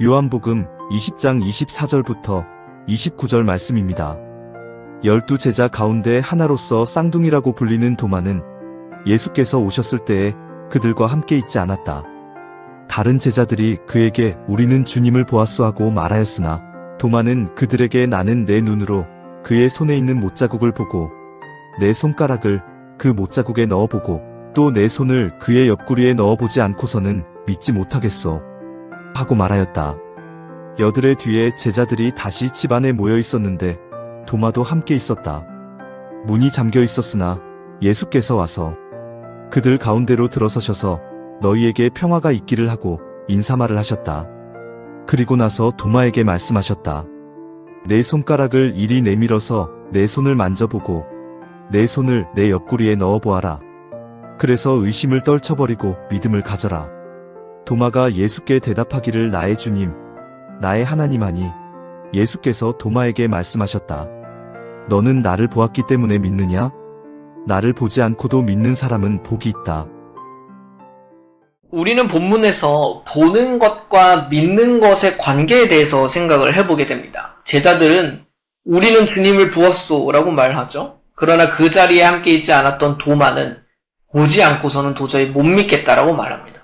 요한복음 20장 24절부터 29절 말씀입니다. 12제자 가운데 하나로서 쌍둥이라고 불리는 도마는 예수께서 오셨을 때에 그들과 함께 있지 않았다. 다른 제자들이 그에게 우리는 주님을 보았소 하고 말하였으나 도마는 그들에게 나는 내 눈으로 그의 손에 있는 못자국을 보고 내 손가락을 그 못자국에 넣어보고 또 내 손을 그의 옆구리에 넣어보지 않고서는 믿지 못하겠소 하고 말하였다. 여드레 뒤에 제자들이 다시 집 안에 모여 있었는데 도마도 함께 있었다. 문이 잠겨 있었으나 예수께서 와서 그들 가운데로 들어서셔서 너희에게 평화가 있기를 하고 인사말을 하셨다. 그리고 나서 도마에게 말씀하셨다. 내 손가락을 이리 내밀어서 내 손을 만져보고 내 손을 내 옆구리에 넣어보아라. 그래서 의심을 떨쳐버리고 믿음을 가져라. 도마가 예수께 대답하기를 나의 주님, 나의 하나님 하니 예수께서 도마에게 말씀하셨다. 너는 나를 보았기 때문에 믿느냐? 나를 보지 않고도 믿는 사람은 복이 있다. 우리는 본문에서 보는 것과 믿는 것의 관계에 대해서 생각을 해보게 됩니다. 제자들은 우리는 주님을 보았소 라고 말하죠. 그러나 그 자리에 함께 있지 않았던 도마는 보지 않고서는 도저히 못 믿겠다라고 말합니다.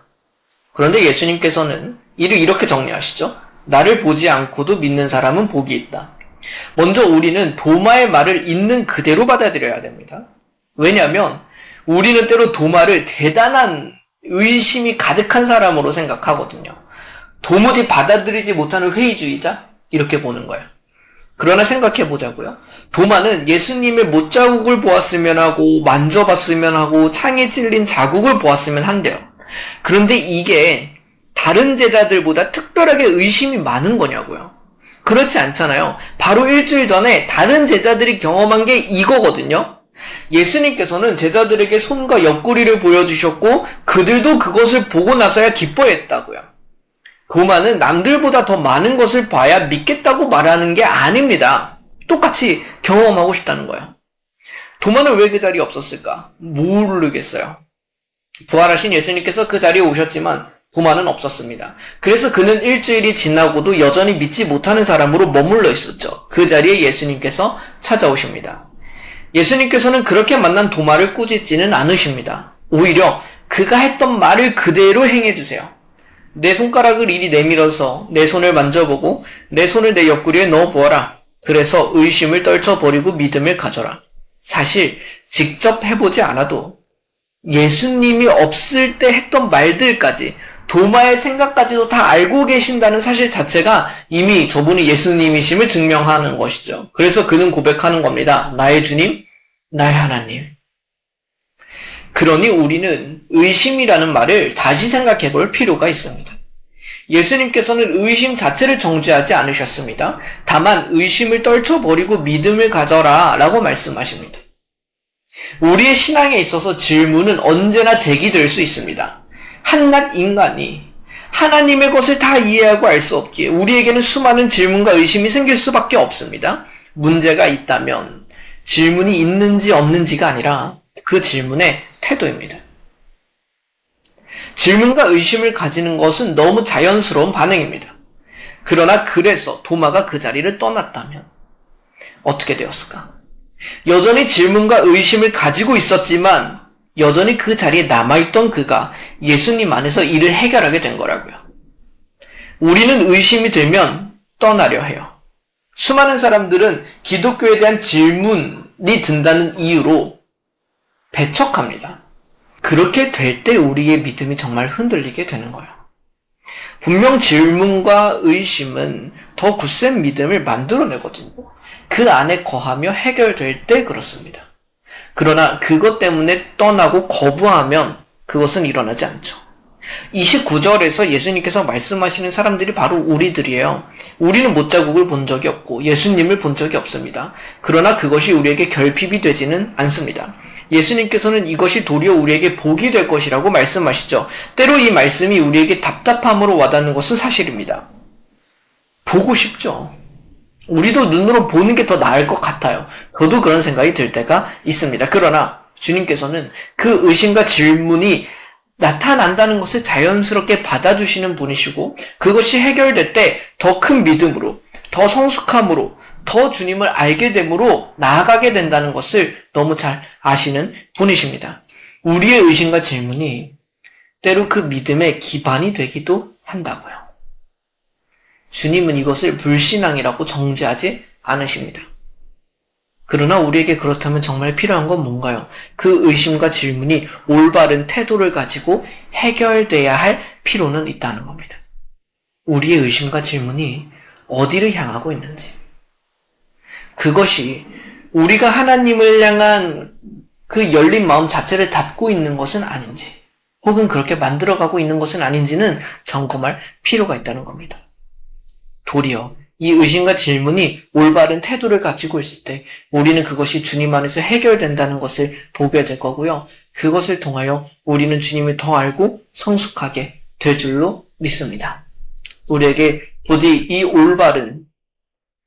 그런데 예수님께서는 이를 이렇게 정리하시죠. 나를 보지 않고도 믿는 사람은 복이 있다. 먼저 우리는 도마의 말을 있는 그대로 받아들여야 됩니다. 왜냐하면 우리는 때로 도마를 대단한 의심이 가득한 사람으로 생각하거든요. 도무지 받아들이지 못하는 회의주의자? 이렇게 보는 거예요. 그러나 생각해 보자고요. 도마는 예수님의 못자국을 보았으면 하고 만져봤으면 하고 창에 찔린 자국을 보았으면 한대요. 그런데 이게 다른 제자들보다 특별하게 의심이 많은 거냐고요. 그렇지 않잖아요. 바로 일주일 전에 다른 제자들이 경험한 게 이거거든요. 예수님께서는 제자들에게 손과 옆구리를 보여주셨고 그들도 그것을 보고 나서야 기뻐했다고요. 도마는 남들보다 더 많은 것을 봐야 믿겠다고 말하는 게 아닙니다. 똑같이 경험하고 싶다는 거예요. 도마는 왜 그 자리에 없었을까? 모르겠어요. 부활하신 예수님께서 그 자리에 오셨지만 도마는 없었습니다. 그래서 그는 일주일이 지나고도 여전히 믿지 못하는 사람으로 머물러 있었죠. 그 자리에 예수님께서 찾아오십니다. 예수님께서는 그렇게 만난 도마를 꾸짖지는 않으십니다. 오히려 그가 했던 말을 그대로 행해주세요. 내 손가락을 이리 내밀어서 내 손을 만져보고 내 손을 내 옆구리에 넣어보아라. 그래서 의심을 떨쳐버리고 믿음을 가져라. 사실 직접 해보지 않아도 예수님이 없을 때 했던 말들까지 도마의 생각까지도 다 알고 계신다는 사실 자체가 이미 저분이 예수님이심을 증명하는 것이죠. 그래서 그는 고백하는 겁니다. 나의 주님, 나의 하나님. 그러니 우리는 의심이라는 말을 다시 생각해 볼 필요가 있습니다. 예수님께서는 의심 자체를 정죄하지 않으셨습니다. 다만 의심을 떨쳐버리고 믿음을 가져라 라고 말씀하십니다. 우리의 신앙에 있어서 질문은 언제나 제기될 수 있습니다. 한낱 인간이 하나님의 것을 다 이해하고 알 수 없기에 우리에게는 수많은 질문과 의심이 생길 수밖에 없습니다. 문제가 있다면 질문이 있는지 없는지가 아니라 그 질문의 태도입니다. 질문과 의심을 가지는 것은 너무 자연스러운 반응입니다. 그러나 그래서 도마가 그 자리를 떠났다면 어떻게 되었을까? 여전히 질문과 의심을 가지고 있었지만 여전히 그 자리에 남아있던 그가 예수님 안에서 이를 해결하게 된 거라고요. 우리는 의심이 들면 떠나려 해요. 수많은 사람들은 기독교에 대한 질문이 든다는 이유로 배척합니다. 그렇게 될 때 우리의 믿음이 정말 흔들리게 되는 거예요. 분명 질문과 의심은 더 굳센 믿음을 만들어내거든요. 그 안에 거하며 해결될 때 그렇습니다. 그러나 그것 때문에 떠나고 거부하면 그것은 일어나지 않죠. 29절에서 예수님께서 말씀하시는 사람들이 바로 우리들이에요. 우리는 못자국을 본 적이 없고 예수님을 본 적이 없습니다. 그러나 그것이 우리에게 결핍이 되지는 않습니다. 예수님께서는 이것이 도리어 우리에게 복이 될 것이라고 말씀하시죠. 때로 이 말씀이 우리에게 답답함으로 와닿는 것은 사실입니다. 보고 싶죠. 우리도 눈으로 보는 게 더 나을 것 같아요. 저도 그런 생각이 들 때가 있습니다. 그러나 주님께서는 그 의심과 질문이 나타난다는 것을 자연스럽게 받아주시는 분이시고 그것이 해결될 때 더 큰 믿음으로, 더 성숙함으로, 더 주님을 알게 됨으로 나아가게 된다는 것을 너무 잘 아시는 분이십니다. 우리의 의심과 질문이 때로 그 믿음의 기반이 되기도 한다고요. 주님은 이것을 불신앙이라고 정죄하지 않으십니다. 그러나 우리에게 그렇다면 정말 필요한 건 뭔가요? 그 의심과 질문이 올바른 태도를 가지고 해결돼야 할 필요는 있다는 겁니다. 우리의 의심과 질문이 어디를 향하고 있는지, 그것이 우리가 하나님을 향한 그 열린 마음 자체를 닫고 있는 것은 아닌지, 혹은 그렇게 만들어가고 있는 것은 아닌지는 점검할 필요가 있다는 겁니다. 도리어 이 의심과 질문이 올바른 태도를 가지고 있을 때 우리는 그것이 주님 안에서 해결된다는 것을 보게 될 거고요. 그것을 통하여 우리는 주님을 더 알고 성숙하게 될 줄로 믿습니다. 우리에게 부디 이 올바른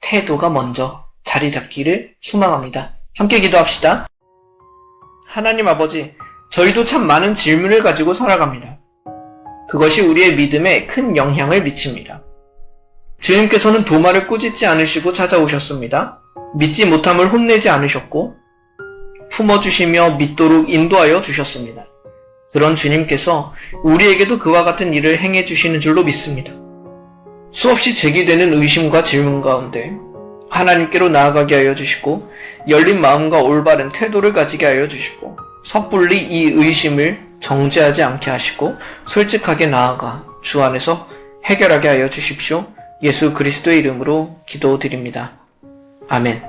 태도가 먼저 자리 잡기를 소망합니다. 함께 기도합시다. 하나님 아버지, 저희도 참 많은 질문을 가지고 살아갑니다. 그것이 우리의 믿음에 큰 영향을 미칩니다. 주님께서는 도마를 꾸짖지 않으시고 찾아오셨습니다. 믿지 못함을 혼내지 않으셨고 품어주시며 믿도록 인도하여 주셨습니다. 그런 주님께서 우리에게도 그와 같은 일을 행해 주시는 줄로 믿습니다. 수없이 제기되는 의심과 질문 가운데 하나님께로 나아가게 하여 주시고 열린 마음과 올바른 태도를 가지게 하여 주시고 섣불리 이 의심을 정죄하지 않게 하시고 솔직하게 나아가 주 안에서 해결하게 하여 주십시오. 예수 그리스도의 이름으로 기도드립니다. 아멘.